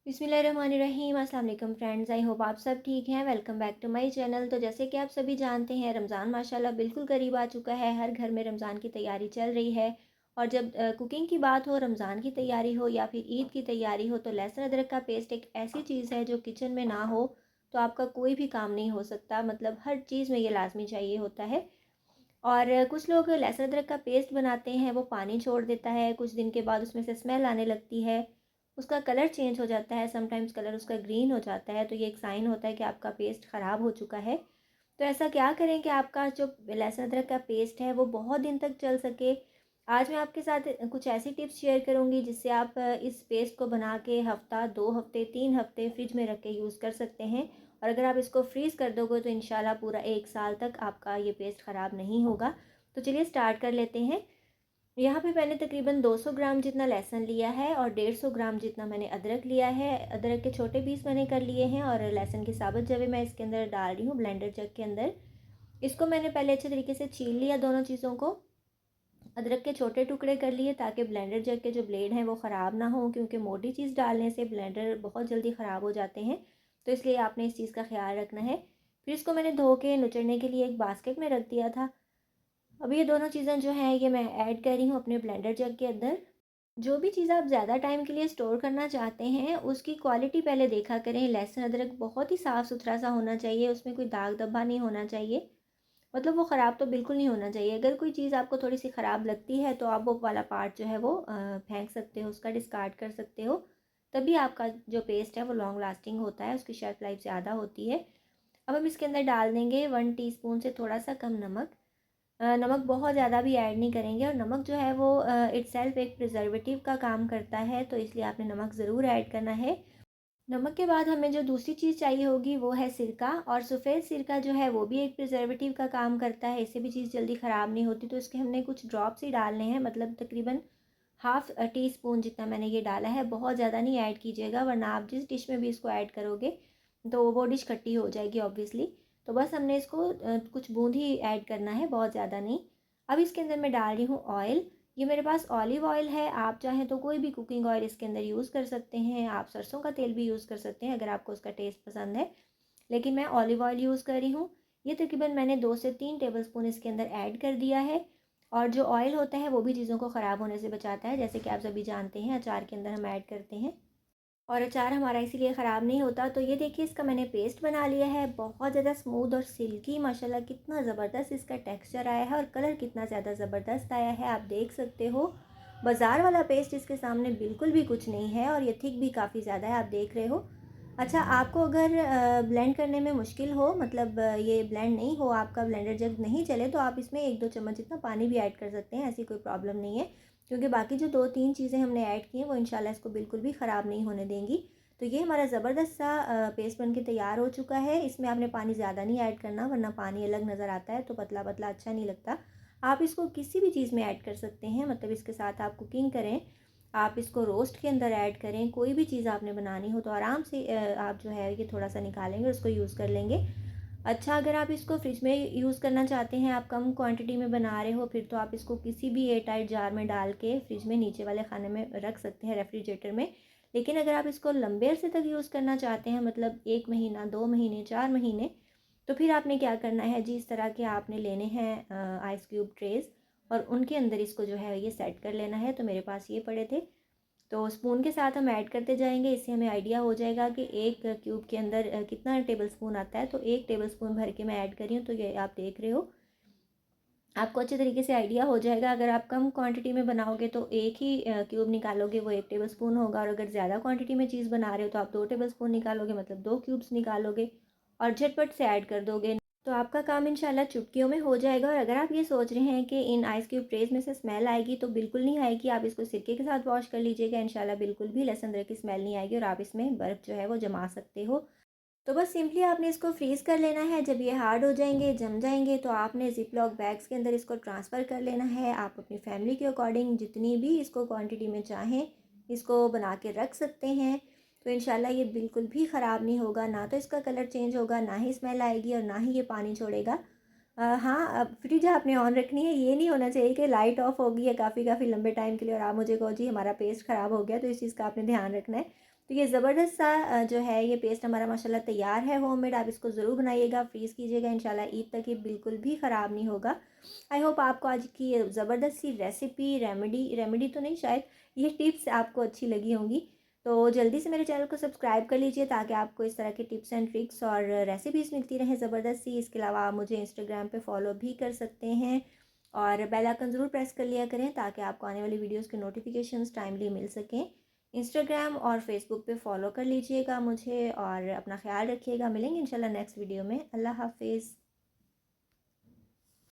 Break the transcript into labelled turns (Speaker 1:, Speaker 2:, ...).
Speaker 1: बिस्मिल्लाहिर्रहमानिर्रहीम। अस्सलाम वालेकुम फ्रेंड्स, आई होप आप सब ठीक हैं। Welcome back to my channel. तो जैसे कि आप सभी जानते हैं, रमज़ान माशाल्लाह बिल्कुल करीब आ चुका है। हर घर में रमज़ान की तैयारी चल रही है। और जब कुकिंग की बात हो, रमज़ान की तैयारी हो या फिर ईद की तैयारी हो, तो लहसुन अदरक का पेस्ट एक ऐसी चीज़ है जो किचन में ना हो तो आपका कोई भी काम नहीं हो सकता। मतलब हर चीज़ में ये लाजमी चाहिए होता है। और कुछ लोग लहसुन अदरक का पेस्ट बनाते हैं, वो पानी छोड़ देता है, कुछ दिन के बाद उसमें से स्मेल आने लगती है, उसका कलर चेंज हो जाता है, समटाइम्स कलर उसका ग्रीन हो जाता है, तो ये एक साइन होता है कि आपका पेस्ट ख़राब हो चुका है। तो ऐसा क्या करें कि आपका जो लहसुन अदरक का पेस्ट है वो बहुत दिन तक चल सके। आज मैं आपके साथ कुछ ऐसी टिप्स शेयर करूंगी जिससे आप इस पेस्ट को बना के हफ़्ता, 2 हफ्ते, 3 हफ्ते फ्रिज में रख के यूज़ कर सकते हैं। और अगर आप इसको फ्रीज़ कर दोगे तो इंशाल्लाह पूरा 1 साल तक आपका ये पेस्ट ख़राब नहीं होगा। तो चलिए स्टार्ट कर लेते हैं। यहाँ पे मैंने तकरीबन 200 ग्राम जितना लहसुन लिया है और 150 ग्राम जितना मैंने अदरक लिया है। अदरक के छोटे पीस मैंने कर लिए हैं और लहसुन की साबुत जवे मैं इसके अंदर डाल रही हूँ ब्लेंडर जग के अंदर। इसको मैंने पहले अच्छे तरीके से छील लिया दोनों चीज़ों को। अदरक के छोटे टुकड़े कर लिए ताकि ब्लेंडर जग के जो ब्लेड हैं वो ख़राब ना हो, क्योंकि मोटी चीज़ डालने से ब्लेंडर बहुत जल्दी ख़राब हो जाते हैं। तो इसलिए आपने इस चीज़ का ख्याल रखना है। फिर इसको मैंने धो के नुचड़ने के लिए एक बास्केट में रख दिया था। अब ये दोनों चीज़ें जो हैं ये मैं ऐड कर रही हूँ अपने ब्लेंडर जग के अंदर। जो भी चीज़ आप ज़्यादा टाइम के लिए स्टोर करना चाहते हैं उसकी क्वालिटी पहले देखा करें। लहसुन अदरक बहुत ही साफ़ सुथरा सा होना चाहिए, उसमें कोई दाग धब्बा नहीं होना चाहिए। मतलब वो ख़राब तो बिल्कुल नहीं होना चाहिए। अगर कोई चीज़ आपको थोड़ी सी ख़राब लगती है तो आप वो वाला पार्ट जो है वो फेंक सकते हो, उसका डिस्कार्ड कर सकते हो। तभी आपका जो पेस्ट है वो लॉन्ग लास्टिंग होता है, उसकी शेल्फ़ लाइफ ज़्यादा होती है। अब हम इसके अंदर डाल देंगे 1 टीस्पून से थोड़ा सा कम नमक। नमक बहुत ज़्यादा भी ऐड नहीं करेंगे, और नमक जो है वो इटसेल्फ एक प्रिजर्वेटिव का काम करता है, तो इसलिए आपने नमक ज़रूर ऐड करना है। नमक के बाद हमें जो दूसरी चीज़ चाहिए होगी वो है सिरका। और सफ़ेद सिरका जो है वो भी एक प्रिजर्वेटिव का काम करता है, इससे भी चीज़ जल्दी ख़राब नहीं होती। तो इसके हमने कुछ ड्रॉप्स ही डालने हैं, मतलब तकरीबन हाफ़ टी स्पून जितना मैंने ये डाला है। बहुत ज़्यादा नहीं ऐड कीजिएगा, वरना आप जिस डिश में भी इसको ऐड करोगे तो वो डिश खट्टी हो जाएगी ऑब्वियसली। तो बस हमने इसको कुछ बूंद ही ऐड करना है, बहुत ज़्यादा नहीं। अब इसके अंदर मैं डाल रही हूँ ऑयल। ये मेरे पास ऑलिव ऑयल है, आप चाहें तो कोई भी कुकिंग ऑयल इसके अंदर यूज़ कर सकते हैं। आप सरसों का तेल भी यूज़ कर सकते हैं अगर आपको उसका टेस्ट पसंद है, लेकिन मैं ऑलिव ऑयल यूज़ कर रही हूँ। ये तकरीबन मैंने 2 से 3 टेबलस्पून इसके अंदर ऐड कर दिया है। और जो ऑयल होता है वो भी चीज़ों को ख़राब होने से बचाता है, जैसे कि आप सभी जानते हैं अचार के अंदर हम ऐड करते हैं, और अचार हमारा इसीलिए ख़राब नहीं होता। तो ये देखिए इसका मैंने पेस्ट बना लिया है, बहुत ज़्यादा स्मूथ और सिल्की, माशाल्लाह कितना ज़बरदस्त इसका टेक्सचर आया है और कलर कितना ज़्यादा ज़बरदस्त आया है, आप देख सकते हो। बाज़ार वाला पेस्ट इसके सामने बिल्कुल भी कुछ नहीं है, और ये थिक भी काफ़ी ज़्यादा है, आप देख रहे हो। अच्छा, आपको अगर ब्लेंड करने में मुश्किल हो, मतलब ये ब्लेंड नहीं हो, आपका ब्लेंडर जग नहीं चले, तो आप इसमें 1-2 चम्मच जितना पानी भी ऐड कर सकते हैं, ऐसी कोई प्रॉब्लम नहीं है। क्योंकि बाकी जो 2-3 चीज़ें हमने ऐड की हैं वो इंशाल्लाह इसको बिल्कुल भी ख़राब नहीं होने देंगी। तो ये हमारा ज़बरदस्त सा पेस्ट बन के तैयार हो चुका है। इसमें आपने पानी ज़्यादा नहीं ऐड करना, वरना पानी अलग नज़र आता है तो पतला पतला अच्छा नहीं लगता। आप इसको किसी भी चीज़ में ऐड कर सकते हैं, मतलब इसके साथ आप कुकिंग करें, आप इसको रोस्ट के अंदर ऐड करें, कोई भी चीज़ आपने बनानी हो तो आराम से आप जो है ये थोड़ा सा निकालेंगे, उसको यूज़ कर लेंगे। अच्छा, अगर आप इसको फ्रिज में यूज़ करना चाहते हैं, आप कम क्वांटिटी में बना रहे हो, फिर तो आप इसको किसी भी एयर टाइट जार में डाल के फ्रिज में नीचे वाले खाने में रख सकते हैं, रेफ्रिजरेटर में। लेकिन अगर आप इसको लंबे अरसे तक यूज़ करना चाहते हैं, मतलब 1 महीना, 2 महीने, 4 महीने, तो फिर आपने क्या करना है जी, इस तरह के आपने लेने हैं आइस क्यूब ट्रेज़, और उनके अंदर इसको जो है ये सेट कर लेना है। तो मेरे पास ये पड़े थे, तो स्पून के साथ हम ऐड करते जाएंगे, इससे हमें आइडिया हो जाएगा कि एक क्यूब के अंदर कितना टेबलस्पून आता है। तो 1 टेबलस्पून भर के मैं ऐड कर रही हूँ, तो ये आप देख रहे हो, आपको अच्छे तरीके से आइडिया हो जाएगा। अगर आप कम क्वांटिटी में बनाओगे तो एक ही क्यूब निकालोगे, वो 1 टेबलस्पून होगा, और अगर ज़्यादा क्वांटिटी में चीज़ बना रहे हो तो आप 2 टेबलस्पून निकालोगे, मतलब 2 क्यूब्स निकालोगे और झटपट से ऐड कर दोगे। तो आपका काम इंशाल्लाह चुटकियों में हो जाएगा। और अगर आप ये सोच रहे हैं कि इन आइस क्यूब ट्रेज़ में से स्मेल आएगी, तो बिल्कुल नहीं आएगी। आप इसको सिरके के साथ वॉश कर लीजिएगा, इंशाल्लाह बिल्कुल भी लहसुन अदरक की स्मेल नहीं आएगी, और आप इसमें बर्फ़ जो है वो जमा सकते हो। तो बस सिंपली आपने इसको फ्रीज़ कर लेना है। जब ये हार्ड हो जाएंगे, जम जाएंगे, तो आपने ज़िप लॉक बैग्स के अंदर इसको ट्रांसफ़र कर लेना है। आप अपनी फैमिली के अकॉर्डिंग जितनी भी इसको क्वांटिटी में चाहें इसको बना के रख सकते हैं। तो इंशाल्लाह ये बिल्कुल भी ख़राब नहीं होगा, ना तो इसका कलर चेंज होगा, ना ही स्मेल आएगी, और ना ही ये पानी छोड़ेगा। हाँ, अब फ्रिज आपने ऑन रखनी है, ये नहीं होना चाहिए कि लाइट ऑफ होगी है काफ़ी काफ़ी लंबे टाइम के लिए और आप मुझे कहो जी हमारा पेस्ट ख़राब हो गया, तो इस चीज़ का आपने ध्यान रखना है। तो ये ज़बरदस्त सा जो है ये पेस्ट हमारा माशाल्लाह तैयार है होममेड। आप इसको ज़रूर बनाइएगा, फ्रीज़ कीजिएगा, इंशाल्लाह ईद तक ये बिल्कुल भी ख़राब नहीं होगा। आई होप आपको आज की ये ज़बरदस्त सी रेसिपी, रेमेडी तो नहीं शायद, ये टिप्स आपको अच्छी लगी होंगी। तो जल्दी से मेरे चैनल को सब्सक्राइब कर लीजिए ताकि आपको इस तरह के टिप्स एंड ट्रिक्स और रेसिपीज़ मिलती रहें ज़बरदस्त सी। इसके अलावा आप मुझे इंस्टाग्राम पे फॉलो भी कर सकते हैं और बेल आइकन ज़रूर प्रेस कर लिया करें ताकि आपको आने वाली वीडियोज़ के नोटिफिकेशंस टाइमली मिल सकें। इंस्टाग्राम और फेसबुक पे फॉलो कर लीजिएगा मुझे और अपना ख्याल रखिएगा। मिलेंगे इंशाल्लाह नेक्स्ट वीडियो में। अल्लाह हाफिज़।